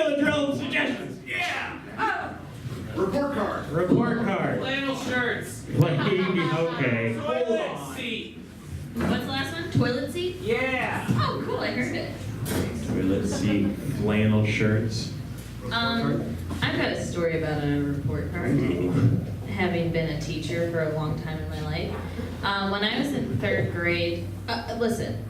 know the drill. Suggestions. Yeah. Report card. Report card. Flannel shirts. Okay. Toilet seat. What's the last one? Toilet seat? Yeah. Oh, cool, I heard it. Let's see. Flannel shirts. I've got a story about a report card. Having been a teacher for a long time in my life. When I was in 3rd grade, listen.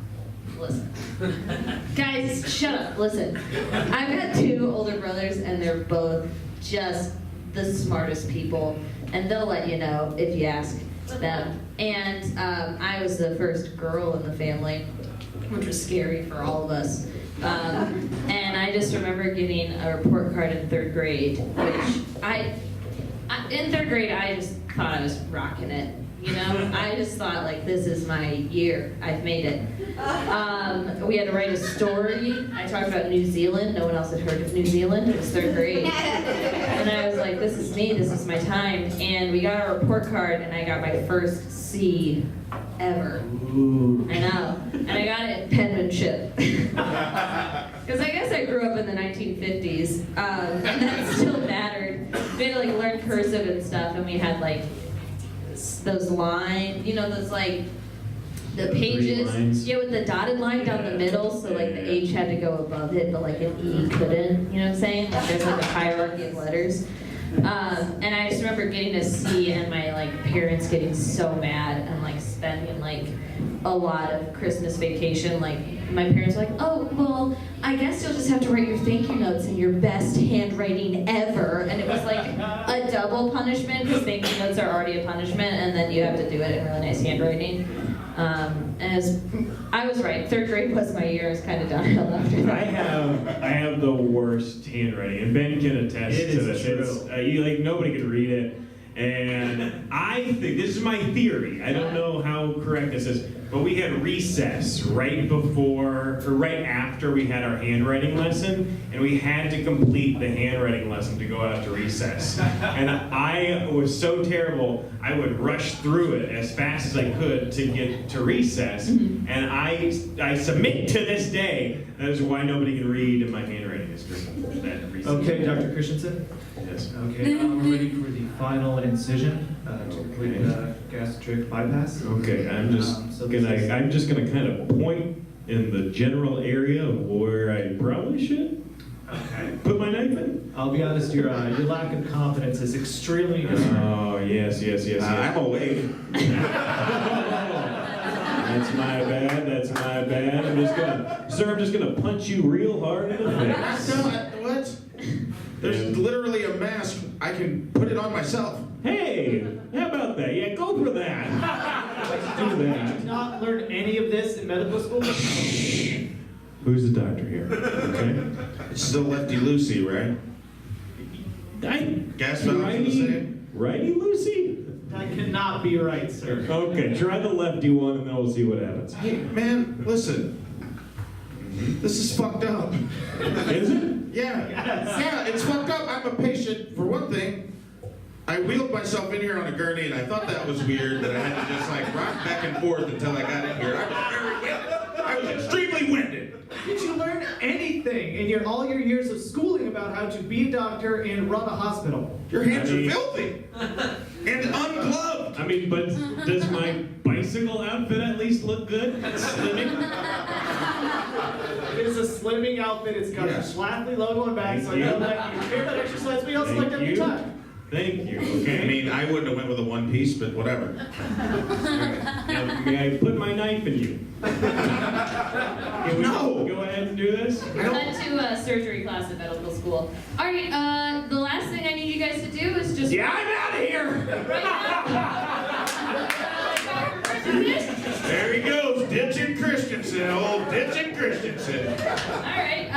Guys, shut up, listen. I've got 2 older brothers and they're both just the smartest people. And they'll let you know if you ask them. And I was the first girl in the family, which was scary for all of us. And I just remember getting a report card in 3rd grade, which in 3rd grade, I just thought I was rocking it. You know, I just thought, like, this is my year. I've made it. We had to write a story. I talked about New Zealand. No one else had heard of New Zealand. It was 3rd grade. And I was like, this is me. This is my time. And we got a report card, and I got my first C ever. Ooh. I know. And I got it in penmanship. Because I guess I grew up in the 1950s. And that still mattered. We had to, like, learn cursive and stuff, and we had, like, those lines, you know, those, like, the pages, yeah, with the dotted line down the middle, so, like, the H had to go above it, but, like, an E couldn't, you know what I'm saying? Like, there's, like, a hierarchy of letters. And I just remember getting a C and my, like, parents getting so mad and, like, spending, like, a lot of Christmas vacation, like, my parents were like, oh, well, I guess you'll just have to write your thank you notes in your best handwriting ever. And it was like a double punishment, because thank you notes are already a punishment, and then you have to do it in really nice handwriting. I was right. 3rd grade was my year. It was kind of downhill after that. I have the worst handwriting, and Ben can attest to this. True. Nobody could read it. And I think, this is my theory, I don't know how correct this is, but we had recess right after we had our handwriting lesson, and we had to complete the handwriting lesson to go out to recess. And I was so terrible, I would rush through it as fast as I could to get to recess, and I submit to this day, that is why nobody can read my handwriting history. Okay, Dr. Christensen? Yes. Okay, we're ready for the final incision to complete gastric bypass. Okay, I'm just gonna kind of point in the general area of where I probably should. Okay. Put my knife in. I'll be honest, your lack of confidence is extremely Oh yes. I'm awake. That's my bad. I'm just gonna punch you real hard in the face. What? There's literally a mask. I can put it on myself. Hey, how about that? Yeah, go for that. Let's do Did that. you not learn any of this in medical school? Who's the doctor here? Okay. It's still Lefty Lucy, right? Gas valves are the same? Righty Lucy? That cannot be right, sir. Okay, try the lefty one and then we'll see what happens. Hey, man, listen. This is fucked up. Is it? Yeah. Yeah, it's fucked up. I'm a patient, for one thing. I wheeled myself in here on a gurney, and I thought that was weird that I had to just, like, rock back and forth until I got in here. I was very winded. I was extremely winded. Did you learn anything in all your years of schooling about how to be a doctor and run a hospital? Your hands are filthy. And ungloved. I mean, but does my bicycle outfit at least look good? Slimming? It is a slimming outfit. It's got a Schlafly logo on back, so I know that you care about exercise, but you also like to have your time. Thank you, okay? I mean, I wouldn't have went with a one piece, but whatever. Now, may I put my knife in you? Can we No! go ahead and do this? I went to a surgery class at medical school. All right, the last thing I need you guys to do is just... Yeah, I'm out of here! There he goes, ditching Christensen, old ditching Christensen. All right,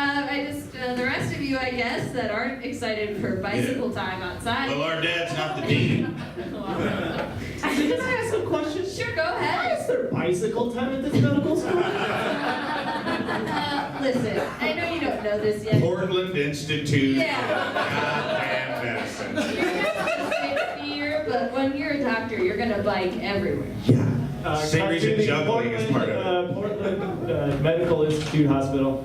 the rest of you, I guess, that aren't excited for bicycle time outside. Well, our dad's not the dean. Can I ask some questions? Sure, go ahead. Is there bicycle time at this medical school? Listen, I know you don't know this yet. Portland Institute Yeah. of Goddamn Medicine. You're not going to fear, but when you're a doctor, you're going to bike everywhere. Yeah. Same reason juggling is part of it. Portland Medical Institute Hospital.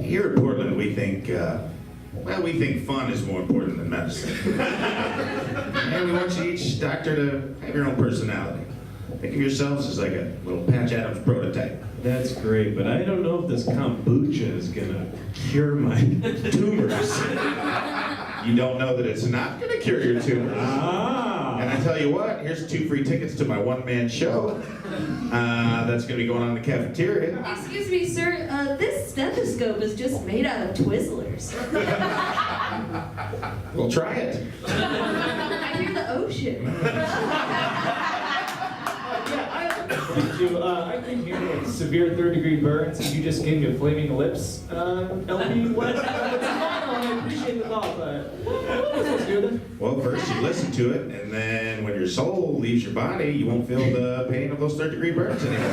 Here at Portland, we think, we think fun is more important than medicine. And we want you each doctor to have your own personality. Think of yourselves as like a little Patch Adams prototype. That's great, but I don't know if this kombucha is gonna cure my tumors. You don't know that it's not going to cure your tumors. Ah. And I tell you what, here's 2 free tickets to my one-man show. That's going to be going on in the cafeteria. Excuse me, sir. This stethoscope is just made out of Twizzlers. We'll try it. I hear the ocean. I've been hearing like severe 3rd-degree burns, and you just gave me a flaming lips LP. What? It's phenomenal, and I appreciate the thought, but what am I supposed to do with it? Well, first you listen to it, and then when your soul leaves your body, you won't feel the pain of those 3rd-degree burns anymore.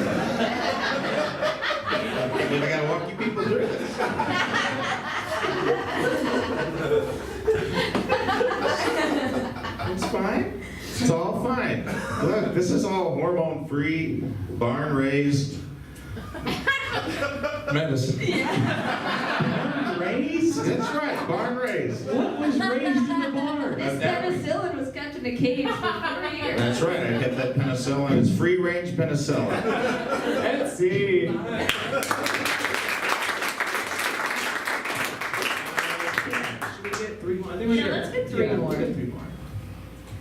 I gotta walk you people through this. It's fine. It's all fine. Look, this is all hormone-free, barn-raised medicine. Raised? That's right, barn-raised. What was raised in the barn? This penicillin was kept in a cage for 4 years. That's right, I get that penicillin. It's free-range penicillin. Let's see. Should we get 3 more? I think we Yeah, let's get 3 more. Let's get 3 more.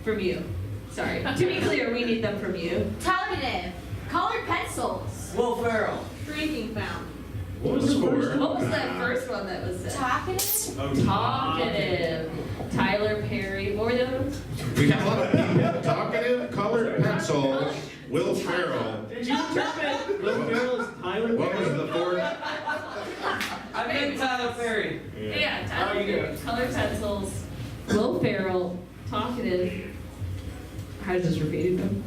From you. Sorry. To be clear, we need them from you. Talkative. Colored pencils. Will Ferrell. Drinking fountain. What was the first? What was that first one that was said? Talkative. Oh, Talkative. Tyler Perry. What were those? We got a lot of people. Talkative, colored pencil, Will Ferrell. Did you interpret Will Ferrell's Tyler What was Perry? the 4th? I think Tyler Perry. Yeah, Tyler Oh, you Perry. do. Colored pencils. Will Ferrell. Talkative. I just repeated them.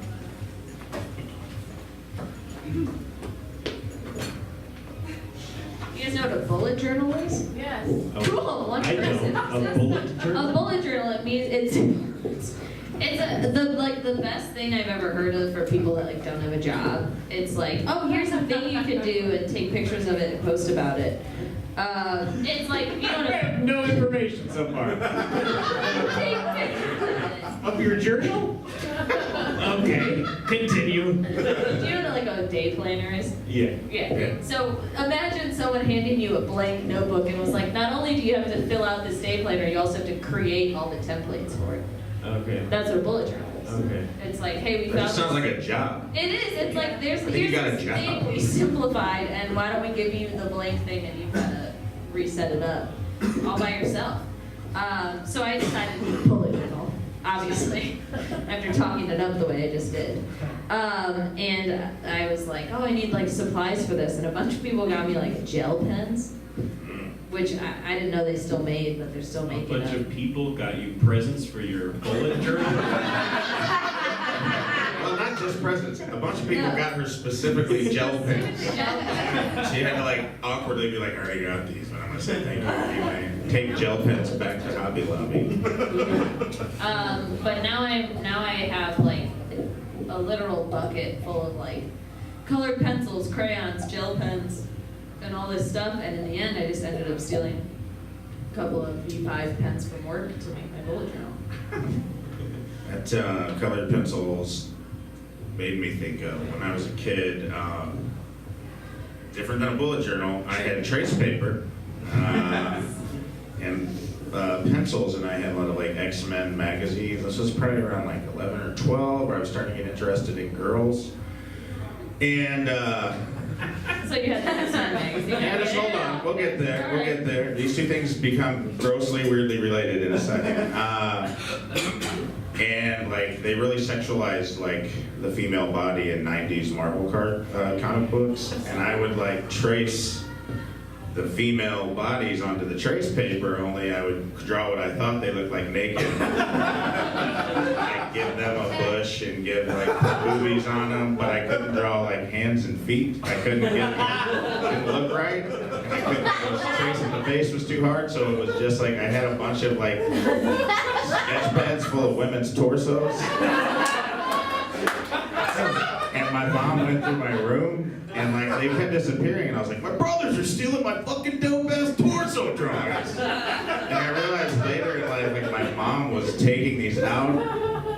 You guys know what a bullet journal is? Yes. Cool. One I person. know. A bullet journal? A bullet journal. It means it's the best thing I've ever heard of for people that like don't have a job. It's like, oh, here's a thing you can do and take pictures of it and post about it. It's like you don't have No information so far. take pictures of it. Of your journal? Okay, continue. Do you know what like a day planner is? Yeah. Yeah. So imagine someone handing you a blank notebook and was like, not only do you have to fill out this day planner, you also have to create all the templates for it. Okay. That's what a bullet journal is. Okay. It's like, hey, we That found just sounds this. like a job. It is. It's like here's think you got a this job. thing we simplified, and why don't we give you the blank thing and you've got to reset it up all by yourself. So I decided to bullet journal, obviously, after talking it up the way I just did. And I was like, oh, I need like supplies for this, and a bunch of people got me like gel pens, which I didn't know they still made, but they're still A making bunch them. of people got you presents for your bullet journal? Well, not just presents. A bunch of people No. got her specifically gel pens. Gel pens. She had to like awkwardly be like, I already got these, but I'm gonna say thank you anyway. Take gel pens back to Hobby Lobby. But now I have like a literal bucket full of like colored pencils, crayons, gel pens, and all this stuff. And in the end, I just ended up stealing a couple of V5 pens from work to make my bullet journal. That colored pencils made me think of when I was a kid. Different than a bullet journal, I had trace paper and pencils, and I had a lot of like X-Men magazines. This was probably around like 11 or 12, where I was starting to get interested in girls. And So you had that magazine. yeah, just hold on, we'll get there. We'll get there. These two things become grossly, weirdly related in a second. And like they really sexualized like the female body in 90s Marvel comic books, and I would like trace the female bodies onto the trace paper, only I would draw what I thought they looked like naked. Like give them a bush and give like boobies on them, but I couldn't draw like hands and feet. I couldn't didn't look right. And I couldn't, tracing the face was too hard, so it was just like I had a bunch of like sketch pads full of women's torsos. And my mom went through my room and like they kept disappearing, and I was like, my brothers are stealing my fucking dope-ass torso drawings. And I realized later in life, like, my mom was taking these out,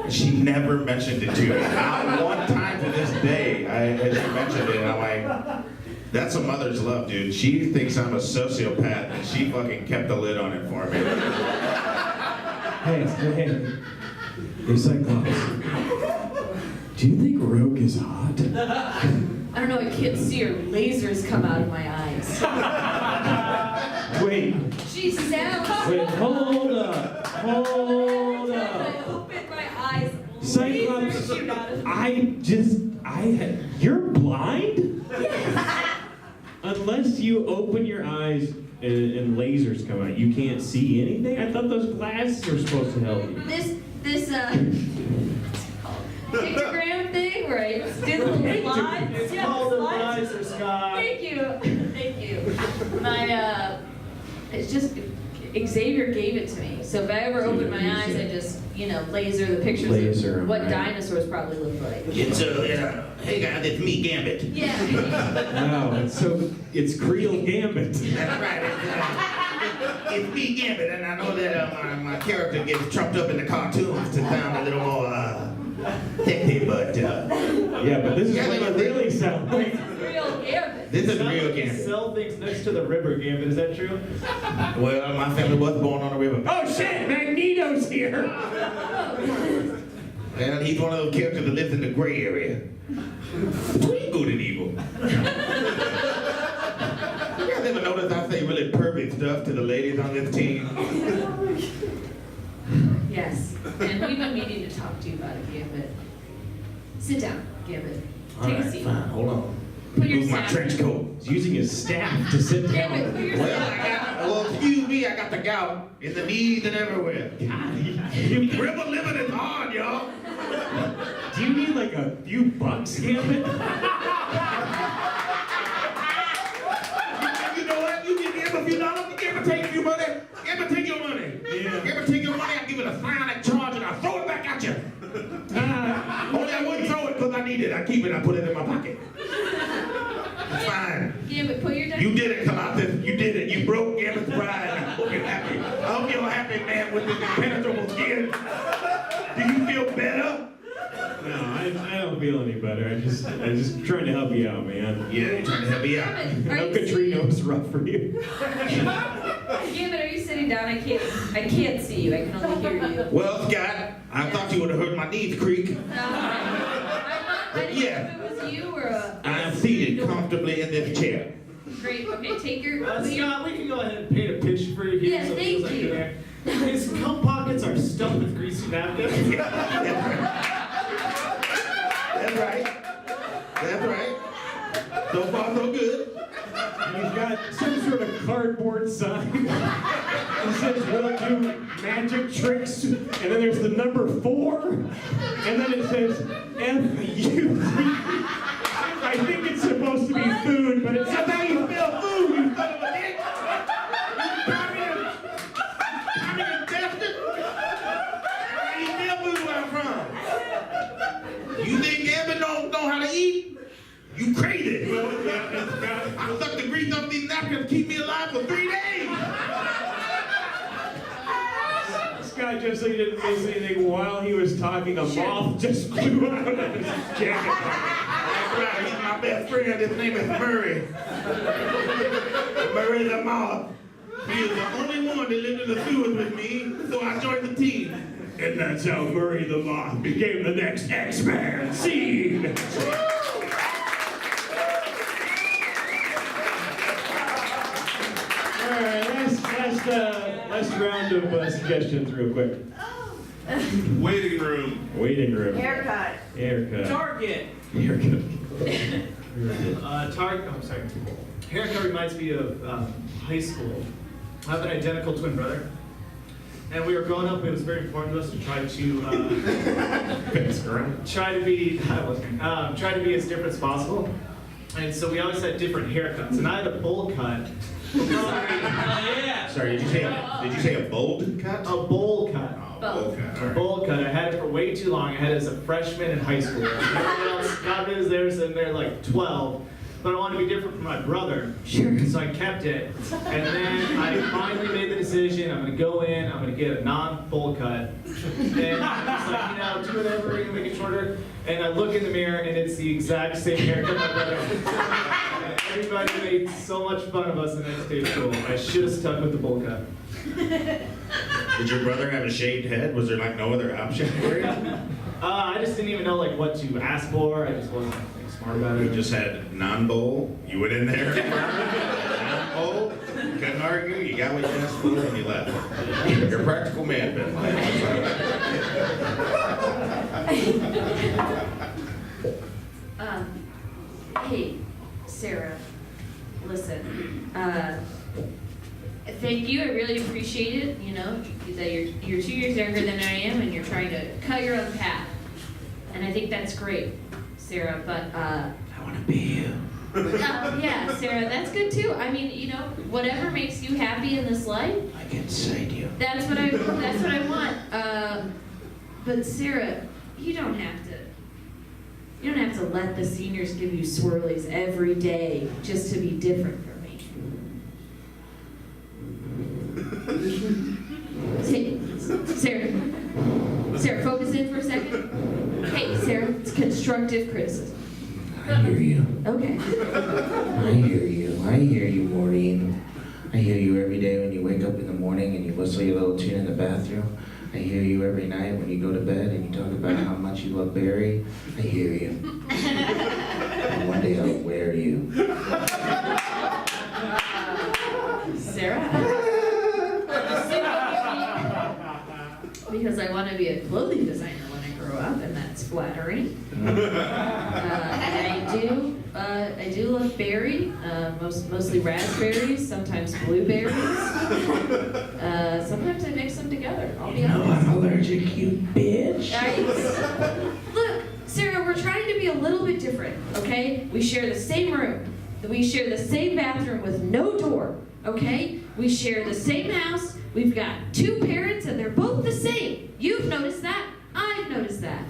and she never mentioned it to me. Not one time to this day has she mentioned it, and I'm like, that's a mother's love, dude. She thinks I'm a sociopath, and she fucking kept the lid on it for me. Hey, Cyclops. Do you think Rogue is hot? I don't know, I can't see her lasers come out of my eyes. Wait, She sounds. hold up. I opened my eyes. Cyclops, lasers shoot out of me. you're blind? Unless you open your eyes and lasers come out, you can't see anything? I thought those glasses were supposed to help you. This pictogram thing where I did little slides. It's Yeah, called a slides. visor, Scott. Thank you. It's just Xavier gave it to me. So if I ever open my eyes, I just, laser the pictures Laser of what 'em, right. dinosaurs probably look like. Hey guys, it's me, Gambit. Yeah. Wow, it's Creel Gambit. That's right. It's me, Gambit, and I know that my character gets trumped up in the cartoons to sound a little more sexy, but Yeah, but this is Yeah, what they- it really sounds like. Real Gambit. this is real You Gambit. sell things next to the river, Gambit. Is that true? Well, my family was born on the river. Oh shit, Magneto's here! And he's one of those characters that lives in the gray area. Between good and evil. You guys ever notice I say really pervy stuff to the ladies on this team? Yes. And we've been meaning to talk to you about it, Gambit. Sit down, Gambit. Take a seat. Fine, hold on. Put your Move my staff trench coat. He's using his staff to sit Gambit, down. put your Well, staff. excuse me, I got the gout in the knees and everywhere. River living is hard, y'all. Do you need like a few bucks, Gambit? You know what? You give me a few dollars, give me take your money. Give me take your money. Yeah. Give me take your money, I'll give it a silent charge and I'll throw it back at you. Only I wouldn't throw it because I need it. I keep it, I put it in my pocket. It's fine. Gambit, put your down. You did it, Colossus. You did it. You broke Gambit's pride. I hope you're happy. I hope you're happy, man, with this impenetrable skin. Do you feel better? No, I don't feel any better. I'm just trying to help you out, man. Yeah, you're trying to help me out. Gambit, I are know you Katrina was rough for you. Gambit, are you sitting down? I can't see you. I can only hear you. Well, Scott, I thought you would have heard my knees creak. I didn't know if it was you or a. I'm seated comfortably in this chair. Great. Okay, take your. Scott, we can go ahead and paint a picture for you here. Yeah, so it thank feels like you. you're there. His coat pockets are stuffed with greasy napkins. That's right. That's right. So far, so good. And he's got some sort of cardboard sign that says, we'll do magic tricks. And then there's the number 4. And then it says, F-U. I think it's supposed to be food, but it's That's how you spell food, you son of a bitch. You communist bastard. How you spell food where I'm from? You think Gambit don't know how to eat? You crazy. I sucked the grease off these napkins to keep me alive for 3 days. Scott, just so you didn't miss anything, while he was talking, a moth just flew out of his jacket. That's right, he's my best friend. His name is Murray. Murray the moth. He is the only one that lived in the sewers with me, so I joined the team. And that's how Murray the Moth became the next X-Man. Scene! Alright, last round of suggestions real quick. Waiting room. Waiting room. Haircut. Haircut. Target. Haircut. Haircut reminds me of high school. I have an identical twin brother. And we were growing up, it was very important to us to try to be as different as possible. And so we always had different haircuts. And I had a bowl cut. Oh yeah. Sorry, did you say a bold cut? A bowl cut. Bold cut. A bowl cut. I had it for way too long. I had it as a freshman in high school. Everyone else got it as theirs, and they're like 12. but I wanted to be different from my brother. Sure. So I kept it. And then I finally made the decision, I'm gonna go in, I'm gonna get a non-bowl cut. And it's like, do whatever, you can make it shorter. And I look in the mirror and it's the exact same haircut my brother. And everybody made so much fun of us the next day of school. I should have stuck with the bowl cut. Did your brother have a shaved head? Was there like no other option for you? I just didn't even know like what to ask for. I just wasn't smart about it. You just had non-bowl. You went in there. Non-bowl. Couldn't argue. You got what you asked for and you left. You're a practical man, Ben. Hey, Sarah, listen, thank you, I really appreciate it, that you're 2 years younger than I am and you're trying to cut your own path. And I think that's great, Sarah, but, I want to be you. yeah, Sarah, that's good too. I mean, whatever makes you happy in this life, I can cite you. that's what I want. But Sarah, you don't have to let the seniors give you swirlies every day just to be different from me. Sarah, focus in for a second. Hey, Sarah, it's constructive criticism. I hear you. Okay. I hear you, Maureen. I hear you every day when you wake up in the morning and you whistle your little tune in the bathroom. I hear you every night when you go to bed and you talk about how much you love Barry. I hear you. And one day I'll wear you. Sarah? Because I want to be a clothing designer when I grow up, and that's flattering. I do love berry, mostly raspberries, sometimes blueberries. Sometimes I mix them together, I'll be honest. I'm allergic, you bitch. Look, Sarah, we're trying to be a little bit different, okay? We share the same room. We share the same bathroom with no door, okay? We share the same house. We've got 2 parents and they're both the same. You've noticed that. I've noticed that.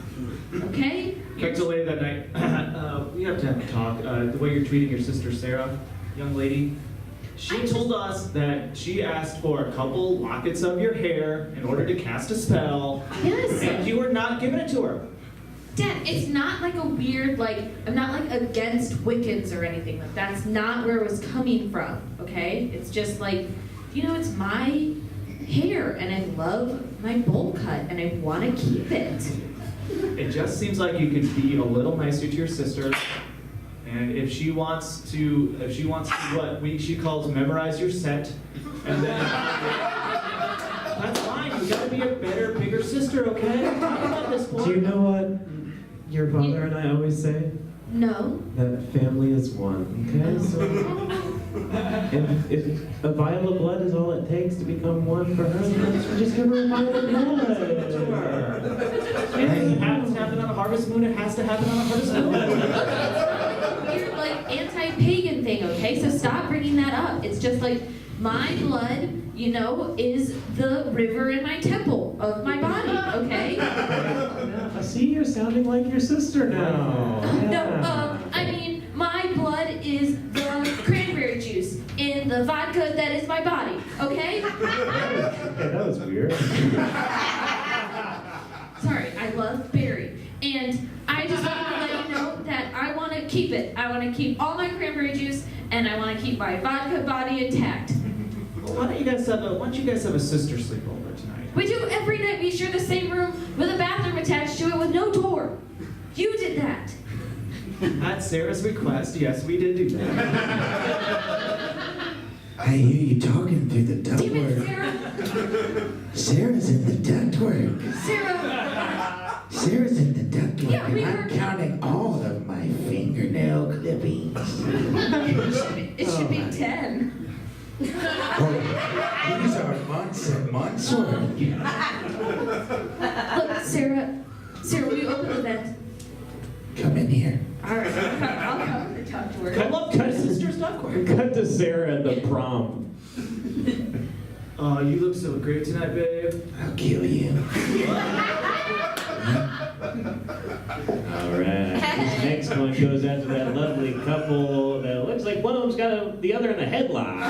Okay? Back to later that night. We have to have a talk. The way you're treating your sister Sarah, young lady, she told us that she asked for a couple lockets of your hair in order to cast a spell. Yes. And you were not giving it to her. Dad, it's not like a weird, I'm not against Wiccans or anything. That's not where it was coming from, okay? It's just it's my hair and I love my bowl cut and I want to keep it. It just seems like you could be a little nicer to your sister. And if she wants to what she calls memorize your set, and then that's fine. You gotta be a better, bigger sister, okay? At this point. Do you know what your father and I always say? No. That family is one, okay? So if a vial of blood is all it takes to become one for her, then just give her a vial of blood. It has to happen on a harvest moon, it has to happen on a harvest moon. Weird, anti-pagan thing, okay? So stop bringing that up. It's just my blood, is the river in my temple of my body, okay? I see you're sounding like your sister now. No, my blood is the cranberry juice in the vodka that is my body, okay? Okay, that was weird. Sorry, I love berry. And I just want to let you know that I want to keep it. I want to keep all my cranberry juice, and I want to keep my vodka body intact. Well, why don't you guys have a sister sleepover tonight? We do every night. We share the same room with a bathroom attached to it with no door. You did that. At Sarah's request, yes, we did do that. I hear you talking through the Damn it, ductwork. Sarah. Sarah's in the ductwork. Sarah's in the ductwork, Yeah, we and I'm heard- counting all of my fingernail clippings. It should be 10. Oh, these are months and months worth. Look, Sarah, will you open the vent? Come in here. All right, I'll come and talk to her. I love my sister's duckware. Cut to Sarah at the prom. Oh, you look so great tonight, babe. I'll kill you. All right. This next one goes out to that lovely couple that looks like one of them's got the other in a headlock.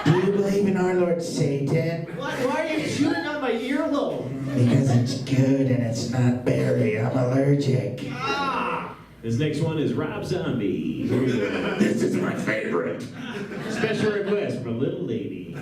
Do you believe in our Lord Satan? Why are you chewing on my earlobe? Because it's good and it's not berry. I'm allergic. This next one is Rob Zombie. Here we go. This is my favorite. Special request from a little lady.